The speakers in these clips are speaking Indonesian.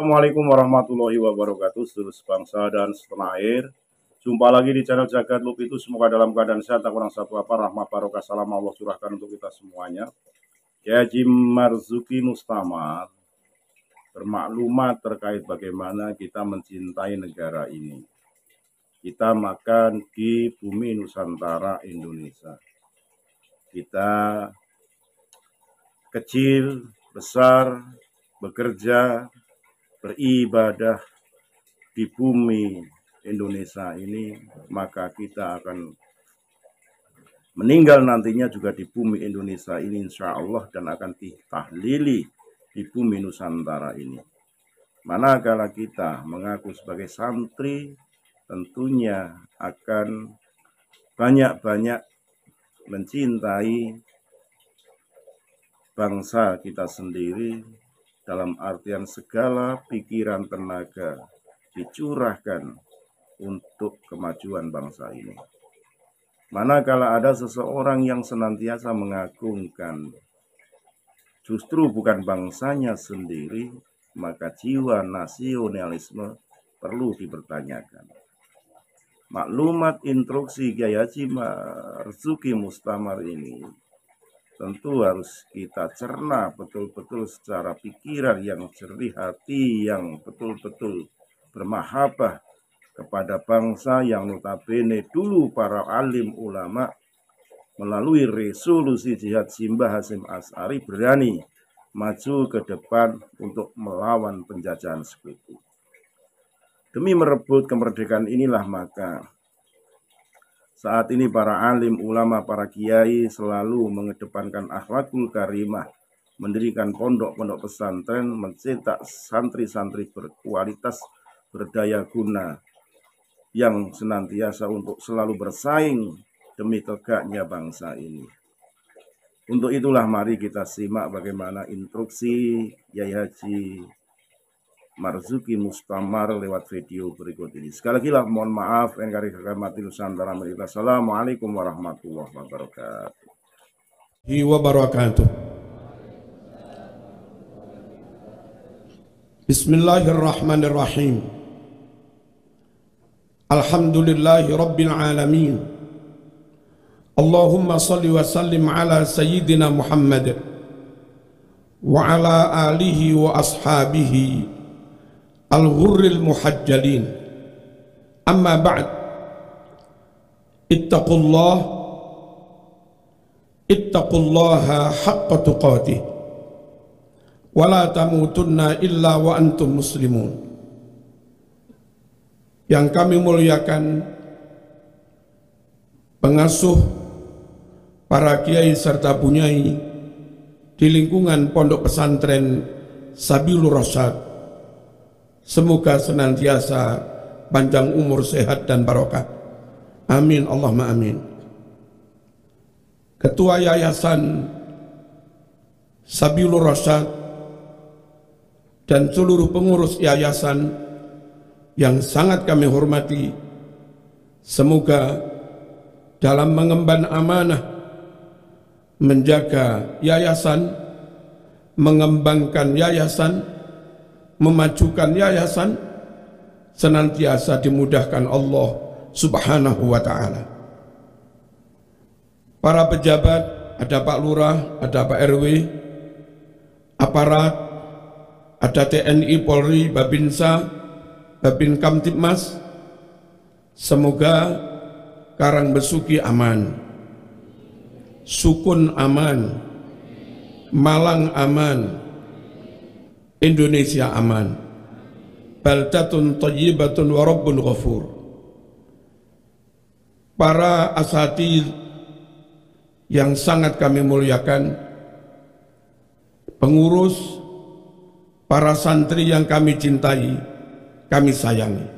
Assalamualaikum warahmatullahi wabarakatuh, seluruh bangsa dan setanah air. Jumpa lagi di channel Jagat Loop itu. Semoga dalam keadaan sehat, tak kurang satu apa, rahmat barokah salam Allah curahkan untuk kita semuanya. Kiai Haji Marzuki Mustamar bermaklumat terkait bagaimana kita mencintai negara ini. Kita makan di bumi Nusantara Indonesia. Kita kecil, besar, bekerja, beribadah di bumi Indonesia ini, maka kita akan meninggal nantinya juga di bumi Indonesia ini insya Allah, dan akan ditahlili di bumi Nusantara ini. Manakala kita mengaku sebagai santri, tentunya akan banyak-banyak mencintai bangsa kita sendiri, dalam artian segala pikiran tenaga dicurahkan untuk kemajuan bangsa ini. Manakala ada seseorang yang senantiasa mengagungkan justru bukan bangsanya sendiri, maka jiwa nasionalisme perlu dipertanyakan. Maklumat instruksi Kiai Haji Marzuki Mustamar ini tentu harus kita cerna betul-betul secara pikiran yang jernih, hati yang betul-betul bermahabbah kepada bangsa yang notabene dulu para alim ulama melalui resolusi jihad Simbah Hasyim Asy'ari berani maju ke depan untuk melawan penjajahan sekutu. Demi merebut kemerdekaan inilah maka saat ini para alim ulama, para kiai selalu mengedepankan akhlakul karimah, mendirikan pondok-pondok pesantren, mencetak santri-santri berkualitas, berdaya guna, yang senantiasa untuk selalu bersaing demi tegaknya bangsa ini. Untuk itulah mari kita simak bagaimana instruksi Kiai Haji Marzuki Mustamar lewat video berikut ini. Sekali lagi lah mohon maaf, engkari kehormatan Nusantara Amerika. Assalamualaikum warahmatullahi wabarakatuh. Bismillahirrahmanirrahim. Alhamdulillahi rabbil alamin. Allahumma salli wa sallim ala sayyidina Muhammad wa ala alihi wa ashabihi al-ghurril muhajjalin. Amma ba'd. Ittaqullaha haqqa tuqatih wa la tamutunna illa wa antum muslimun. Yang kami muliakan pengasuh, para kiai serta bunyai di lingkungan pondok pesantren Sabilur Rasyad, semoga senantiasa panjang umur, sehat dan barokah. Amin Allahumma amin. Ketua Yayasan Sabilur Rasyad dan seluruh pengurus yayasan yang sangat kami hormati, semoga dalam mengemban amanah menjaga yayasan, mengembangkan yayasan, memajukan yayasan, senantiasa dimudahkan Allah Subhanahu wa ta'ala. Para pejabat, ada Pak Lurah, ada Pak RW, aparat, ada TNI, Polri, Babinsa, Babin Kamtibmas, semoga Karangbesuki aman, Sukun aman, Malang aman, Indonesia aman. Baldatun thayyibatun wa rabbun ghafur. Para asatidz yang sangat kami muliakan, pengurus, para santri yang kami cintai, kami sayangi,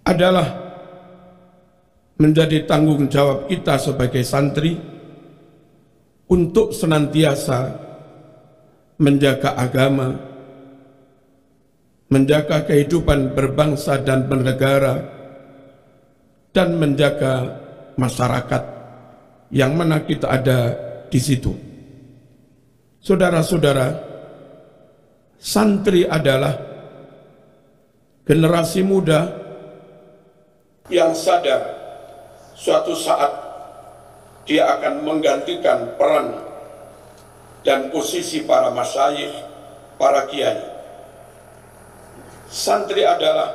adalah menjadi tanggung jawab kita sebagai santri untuk senantiasa menjaga agama, menjaga kehidupan berbangsa dan bernegara, dan menjaga masyarakat yang mana kita ada di situ. Saudara-saudara, Santri adalah generasi muda yang sadar suatu saat dia akan menggantikan peran dan posisi para masyayikh, para kiai. Santri adalah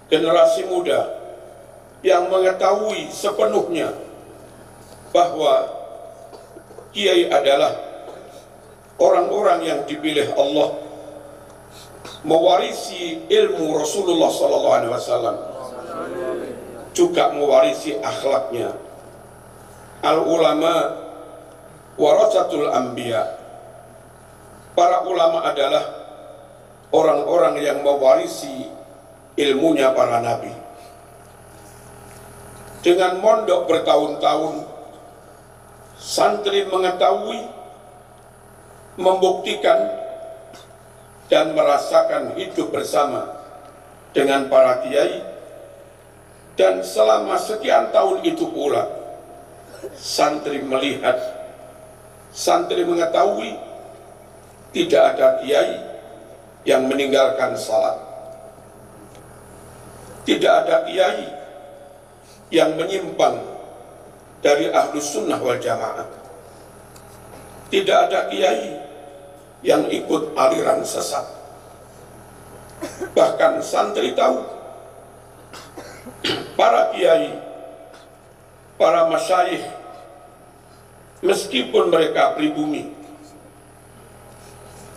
generasi muda yang mengetahui sepenuhnya bahwa kiai adalah orang-orang yang dipilih Allah, mewarisi ilmu Rasulullah SAW, juga mewarisi akhlaknya. Al-ulama warasatul anbiya. Para ulama adalah orang-orang yang mewarisi ilmunya para nabi. Dengan mondok bertahun-tahun, santri mengetahui, membuktikan, dan merasakan hidup bersama dengan para kiai. Dan selama sekian tahun itu pula, santri melihat, santri mengetahui tidak ada kiai yang meninggalkan salat, tidak ada kiai yang menyimpang dari Ahlus Sunnah wal Jamaah, tidak ada kiai yang ikut aliran sesat. Bahkan santri tahu para kiai, para masyayikh, meskipun mereka pribumi,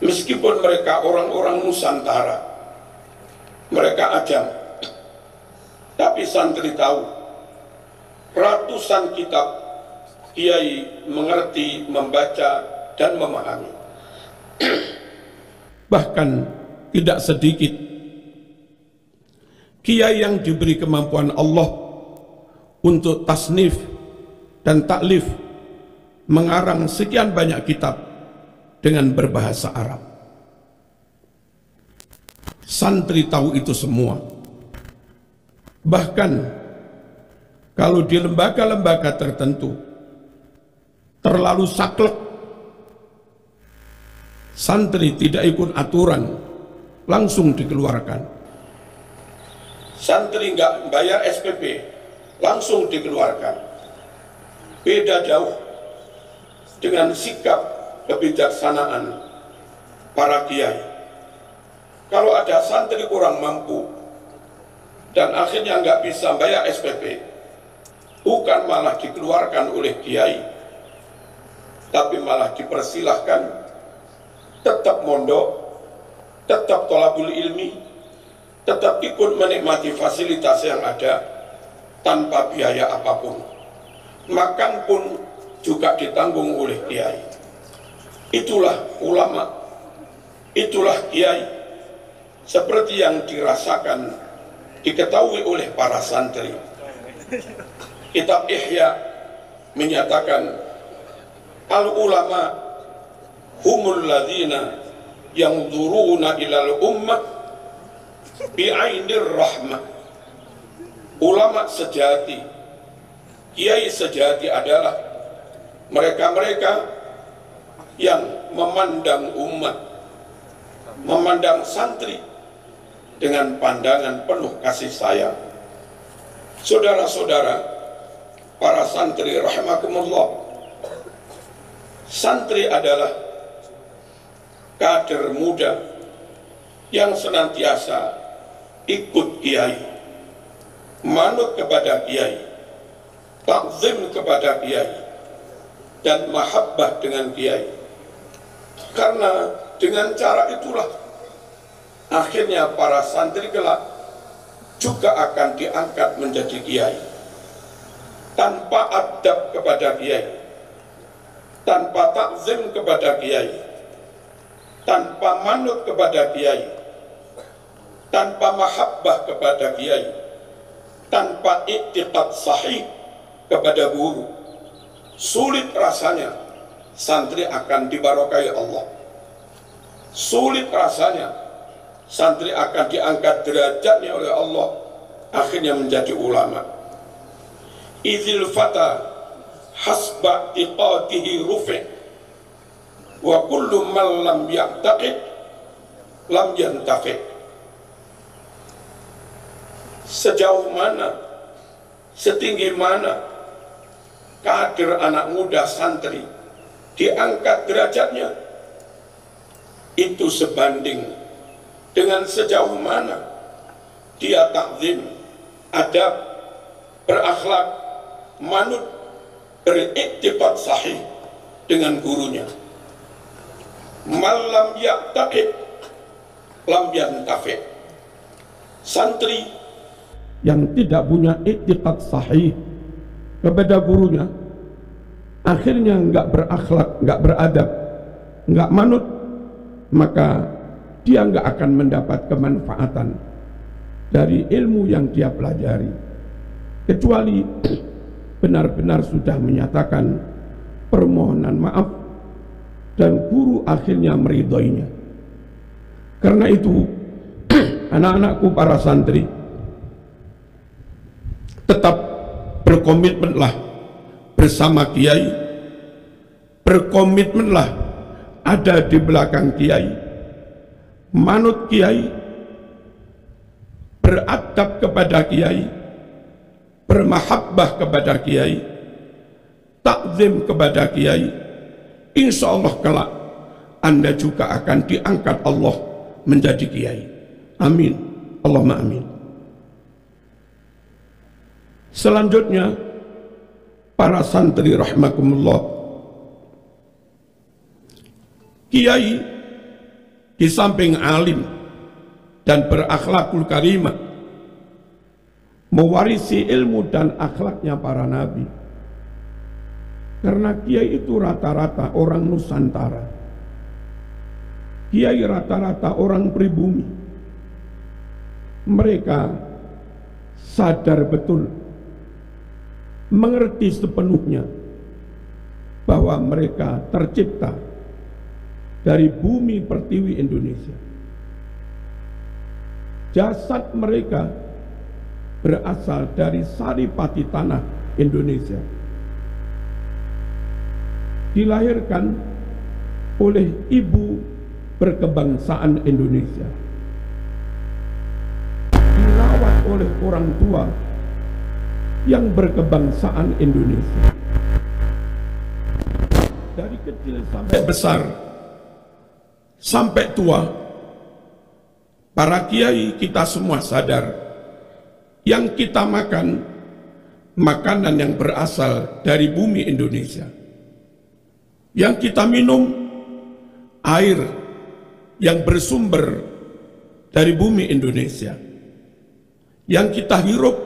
meskipun mereka orang-orang Nusantara, mereka ajam, tapi santri tahu ratusan kitab kiai mengerti, membaca, dan memahami. Bahkan tidak sedikit kiai yang diberi kemampuan Allah untuk tasnif dan taklif, mengarang sekian banyak kitab dengan berbahasa Arab. Santri tahu itu semua. Bahkan kalau di lembaga-lembaga tertentu terlalu saklek, santri tidak ikut aturan, langsung dikeluarkan. Santri nggak bayar SPP, langsung dikeluarkan. Beda jauh dengan sikap kebijaksanaan para kiai. Kalau ada santri kurang mampu dan akhirnya nggak bisa bayar SPP, bukan malah dikeluarkan oleh kiai, tapi malah dipersilahkan tetap mondok, tetap thalabul ilmi, tetap ikut menikmati fasilitas yang ada tanpa biaya apapun. Makan pun juga ditanggung oleh kiai. Itulah ulama, itulah kiai, seperti yang dirasakan, diketahui oleh para santri. Kitab Ihya menyatakan al-ulama humul ladzina yanzuruna ilal ummah bi'ainir rahmah. Ulama sejati, kiai sejati adalah mereka-mereka yang memandang umat, memandang santri dengan pandangan penuh kasih sayang. Saudara-saudara, para santri rahimakumullah, santri adalah kader muda yang senantiasa ikut kiai, manut kepada kiai, takzim kepada kiai, dan mahabbah dengan kiai. Karena dengan cara itulah akhirnya para santri kelak juga akan diangkat menjadi kiai. Tanpa adab kepada kiai, tanpa takzim kepada kiai, tanpa manut kepada kiai, tanpa mahabbah kepada kiai, tanpa i'tiqad sahih kepada guru, sulit rasanya santri akan dibarokai Allah. Sulit rasanya santri akan diangkat derajatnya oleh Allah, akhirnya menjadi ulama. Idzil fata hasba iqatihi rufi' wa kullu man lam ya'taqid lam yantafi. Sejauh mana, setinggi mana kader anak muda santri diangkat derajatnya, itu sebanding dengan sejauh mana dia takzim, adab, berakhlak, manut, beriktiqad sahih dengan gurunya. Malam ya'taqid lam yantafi. Santri yang tidak punya iktiqad sahih kepada gurunya, akhirnya nggak berakhlak, nggak beradab, nggak manut, maka dia nggak akan mendapat kemanfaatan dari ilmu yang dia pelajari, kecuali benar-benar sudah menyatakan permohonan maaf dan guru akhirnya meridhoinya. Karena itu anak-anakku para santri, tetap berkomitmenlah bersama kiai, berkomitmenlah ada di belakang kiai, manut kiai, beradab kepada kiai, bermahabbah kepada kiai, takzim kepada kiai. Insya Allah kelak Anda juga akan diangkat Allah menjadi kiai. Amin, Allahumma amin. Selanjutnya, para santri rahimakumullah, kiai di samping alim dan berakhlakul karimah, mewarisi ilmu dan akhlaknya para nabi. Karena kiai itu rata-rata orang Nusantara, kiai rata-rata orang pribumi. Mereka sadar betul, mengerti sepenuhnya bahwa mereka tercipta dari bumi pertiwi Indonesia. Jasad mereka berasal dari saripati tanah Indonesia, dilahirkan oleh ibu berkebangsaan Indonesia, dirawat oleh orang tua yang berkebangsaan Indonesia. Dari kecil sampai besar, sampai tua, para kiai kita semua sadar, yang kita makan, makanan yang berasal dari bumi Indonesia. Yang kita minum, air yang bersumber dari bumi Indonesia. Yang kita hirup,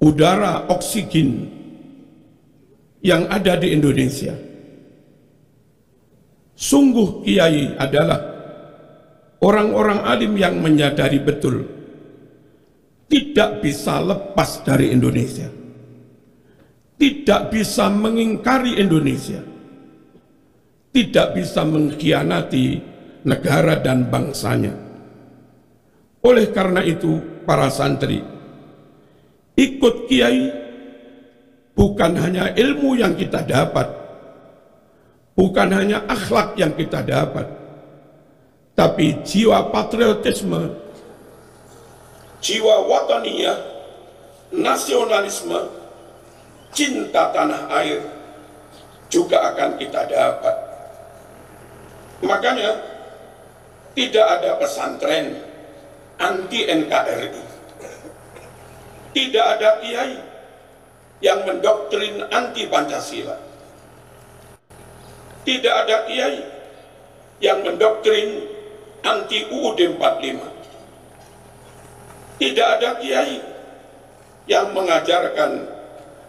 udara oksigen yang ada di Indonesia. Sungguh kiai adalah orang-orang alim yang menyadari betul tidak bisa lepas dari Indonesia, tidak bisa mengingkari Indonesia, tidak bisa mengkhianati negara dan bangsanya. Oleh karena itu, para santri, ikut kiai bukan hanya ilmu yang kita dapat, bukan hanya akhlak yang kita dapat, tapi jiwa patriotisme, jiwa wataniyah, nasionalisme, cinta tanah air juga akan kita dapat. Makanya tidak ada pesantren anti NKRI, tidak ada kiai yang mendoktrin anti Pancasila, tidak ada kiai yang mendoktrin anti UUD 45, tidak ada kiai yang mengajarkan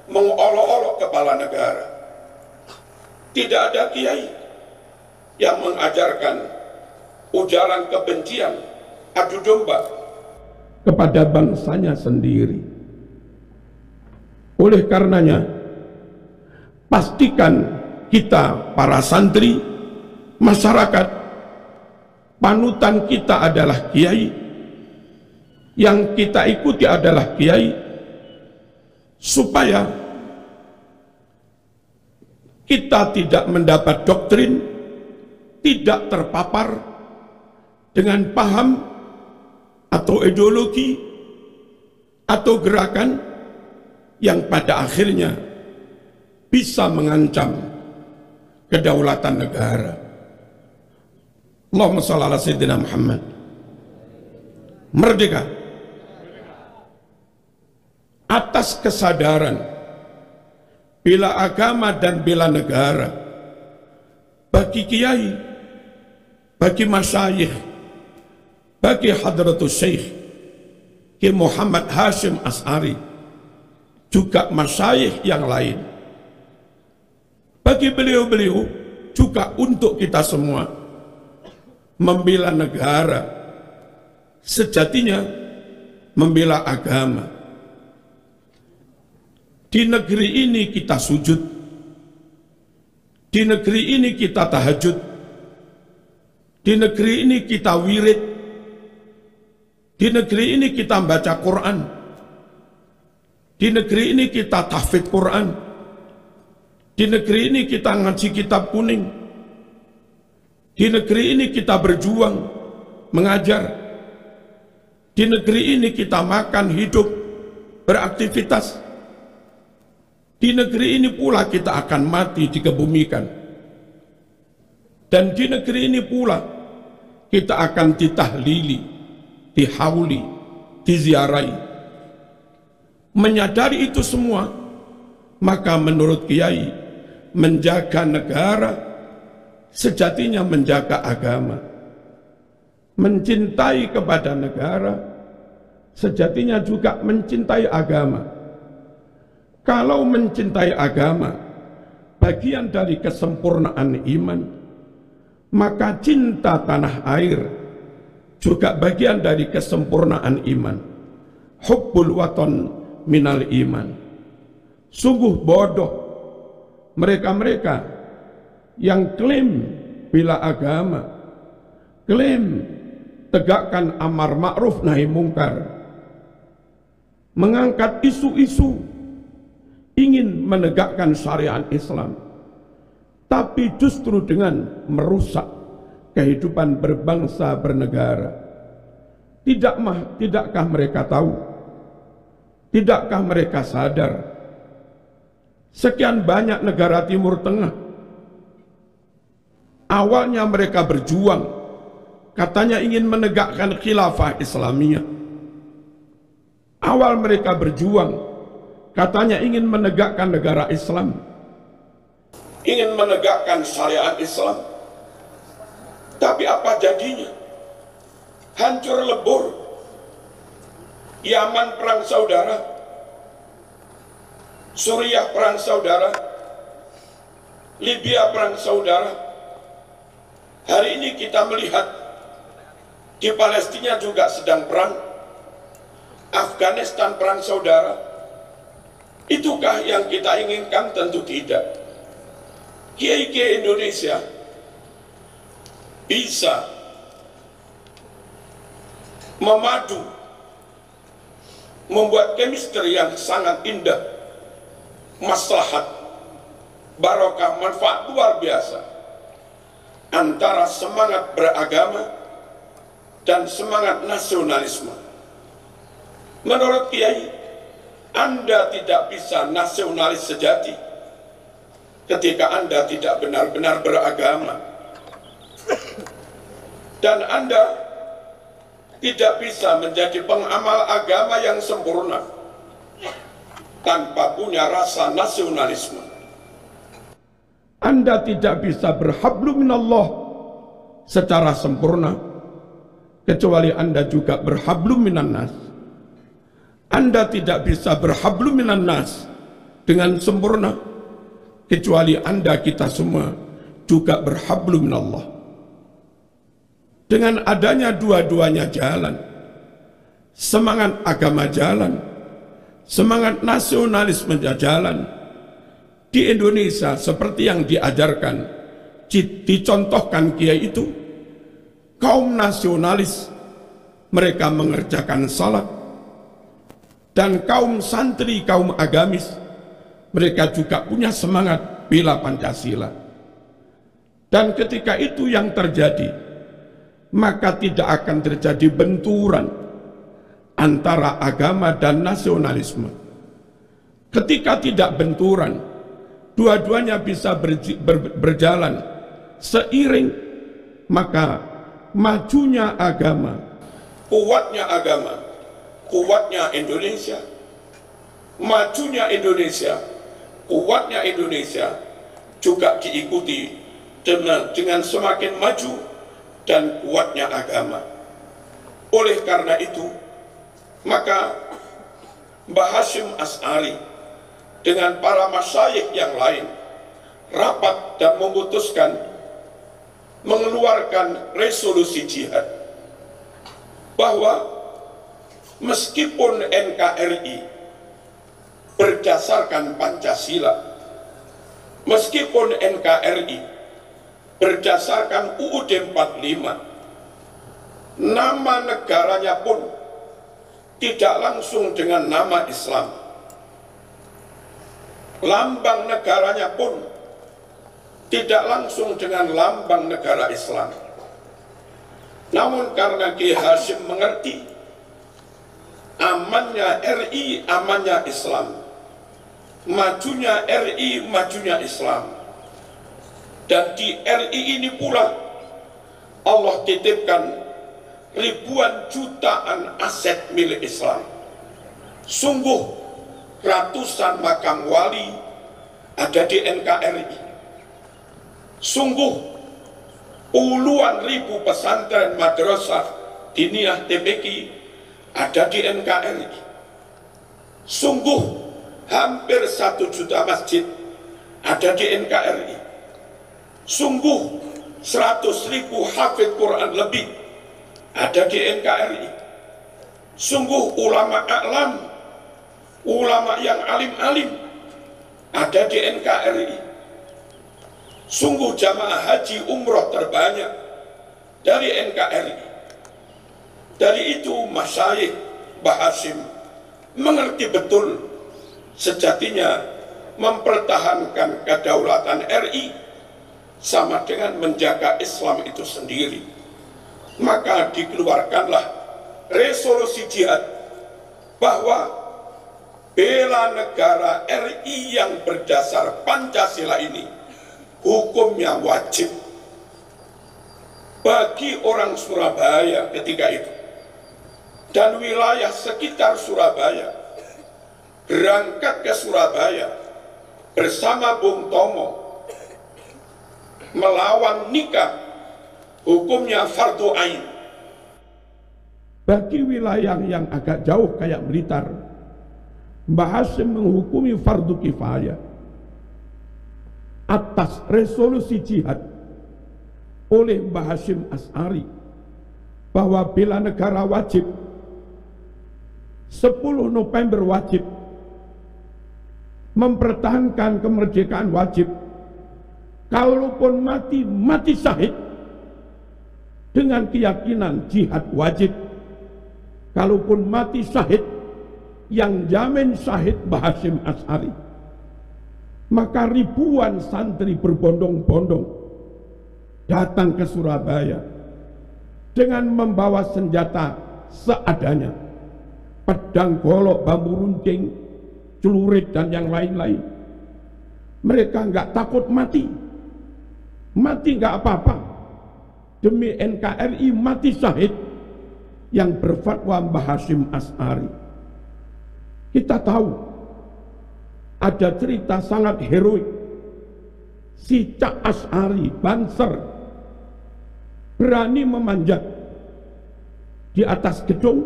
mengolok-olok kepala negara, tidak ada kiai yang mengajarkan ujaran kebencian, adu domba kepada bangsanya sendiri. Oleh karenanya, pastikan kita para santri, masyarakat, panutan kita adalah kiai, yang kita ikuti adalah kiai, supaya kita tidak mendapat doktrin, tidak terpapar dengan paham atau ideologi atau gerakan yang pada akhirnya bisa mengancam kedaulatan negara. Allahumma shalli ala sayyidina Muhammad. Merdeka atas kesadaran bela agama dan bela negara bagi kiai, bagi masyayikh, bagi hadratus syekh Ki Muhammad Hashim As'ari, juga masyayikh yang lain, bagi beliau-beliau juga untuk kita semua membela negara, sejatinya membela agama. Di negeri ini kita sujud, di negeri ini kita tahajud, di negeri ini kita wirid, di negeri ini kita baca Quran, di negeri ini kita tahfidz Quran, di negeri ini kita ngaji kitab kuning, di negeri ini kita berjuang mengajar, di negeri ini kita makan, hidup, beraktivitas. Di negeri ini pula kita akan mati, dikebumikan. Dan di negeri ini pula kita akan ditahlili, dihauli, diziarahi. Menyadari itu semua, maka menurut Kiai, menjaga negara sejatinya menjaga agama. Mencintai kepada negara sejatinya juga mencintai agama. Kalau mencintai agama bagian dari kesempurnaan iman, maka cinta tanah air juga bagian dari kesempurnaan iman. Hubbul waton minal iman. Sungguh bodoh mereka-mereka yang klaim bela agama, klaim tegakkan amar ma'ruf nahi mungkar, mengangkat isu-isu ingin menegakkan syariat Islam, tapi justru dengan merusak kehidupan berbangsa bernegara. Tidakkah mereka tahu? Tidakkah mereka sadar? Sekian banyak negara Timur Tengah, awalnya mereka berjuang, katanya ingin menegakkan khilafah Islamiyah. Awal mereka berjuang, katanya ingin menegakkan negara Islam, ingin menegakkan syariat Islam. Tapi apa jadinya? Hancur lebur. Yaman perang saudara, Suriah perang saudara, Libya perang saudara. Hari ini kita melihat di Palestina juga sedang perang, Afghanistan perang saudara. Itukah yang kita inginkan? Tentu tidak. Kiai-kiai Indonesia bisa memadu, membuat chemistry yang sangat indah, maslahat, barokah, manfaat luar biasa antara semangat beragama dan semangat nasionalisme. Menurut Kiai, Anda tidak bisa nasionalis sejati ketika Anda tidak benar-benar beragama, dan Anda tidak bisa menjadi pengamal agama yang sempurna tanpa punya rasa nasionalisme. Anda tidak bisa berhablum minallah secara sempurna kecuali Anda juga berhablum minan nas. Anda tidak bisa berhablum minan nas dengan sempurna kecuali Anda, kita semua juga berhablum minallah. Dengan adanya dua-duanya jalan, semangat agama jalan, semangat nasionalisme jalan, di Indonesia seperti yang diajarkan, dicontohkan Kiai itu, kaum nasionalis mereka mengerjakan salat, dan kaum santri, kaum agamis mereka juga punya semangat bela Pancasila. Dan ketika itu yang terjadi, maka tidak akan terjadi benturan antara agama dan nasionalisme. Ketika tidak benturan, dua-duanya bisa berjalan seiring, maka majunya agama, kuatnya Indonesia, majunya Indonesia, kuatnya Indonesia juga diikuti dengan semakin maju dan kuatnya agama. Oleh karena itu, maka Mbah Hasyim Asy'ari dengan para masyayikh yang lain rapat dan memutuskan mengeluarkan resolusi jihad bahwa meskipun NKRI berdasarkan Pancasila, meskipun NKRI berdasarkan UUD 45, nama negaranya pun tidak langsung dengan nama Islam, lambang negaranya pun tidak langsung dengan lambang negara Islam. Namun karena Ki Hasyim mengerti amannya RI, amannya Islam, majunya RI, majunya Islam, dan di RI ini pula Allah titipkan ribuan jutaan aset milik Islam. Sungguh ratusan makam wali ada di NKRI. Sungguh puluhan ribu pesantren madrasah diniyah TPQ ada di NKRI. Sungguh hampir 1 juta masjid ada di NKRI. Sungguh 100.000 hafidh Quran lebih ada di NKRI. Sungguh ulama a'lam, ulama yang alim-alim ada di NKRI. Sungguh jamaah haji umroh terbanyak dari NKRI. Dari itu masyayikh Mbah Hasyim mengerti betul sejatinya mempertahankan kedaulatan RI sama dengan menjaga Islam itu sendiri. Maka dikeluarkanlah resolusi jihad bahwa bela negara RI yang berdasar Pancasila ini hukumnya wajib bagi orang Surabaya ketika itu dan wilayah sekitar Surabaya. Berangkat ke Surabaya bersama Bung Tomo melawan nikah, hukumnya fardu ain. Bagi wilayah yang agak jauh kayak Blitar, Mbah Hasyim menghukumi fardu kifayah atas resolusi jihad oleh Mbah Hasyim Asy'ari bahwa bela negara wajib, 10 November wajib, mempertahankan kemerdekaan wajib, kalaupun mati, mati syahid dengan keyakinan jihad wajib. Kalaupun mati syahid, yang jamin syahid Mbah Hasyim Asy'ari. Maka ribuan santri berbondong-bondong datang ke Surabaya dengan membawa senjata seadanya, pedang, golok, bambu runcing, celurit, dan yang lain-lain. Mereka nggak takut mati, mati nggak apa-apa, demi NKRI mati syahid. Yang berfatwa Mbah Hasyim Asy'ari. Kita tahu ada cerita sangat heroik si Cak Asy'ari Banser berani memanjat di atas gedung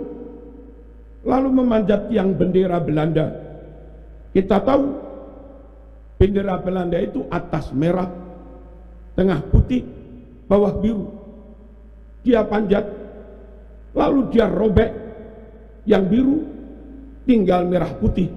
lalu memanjat tiang bendera Belanda. Kita tahu bendera Belanda itu atas merah, tengah putih, bawah biru. Dia panjat, lalu dia robek yang biru, tinggal merah putih.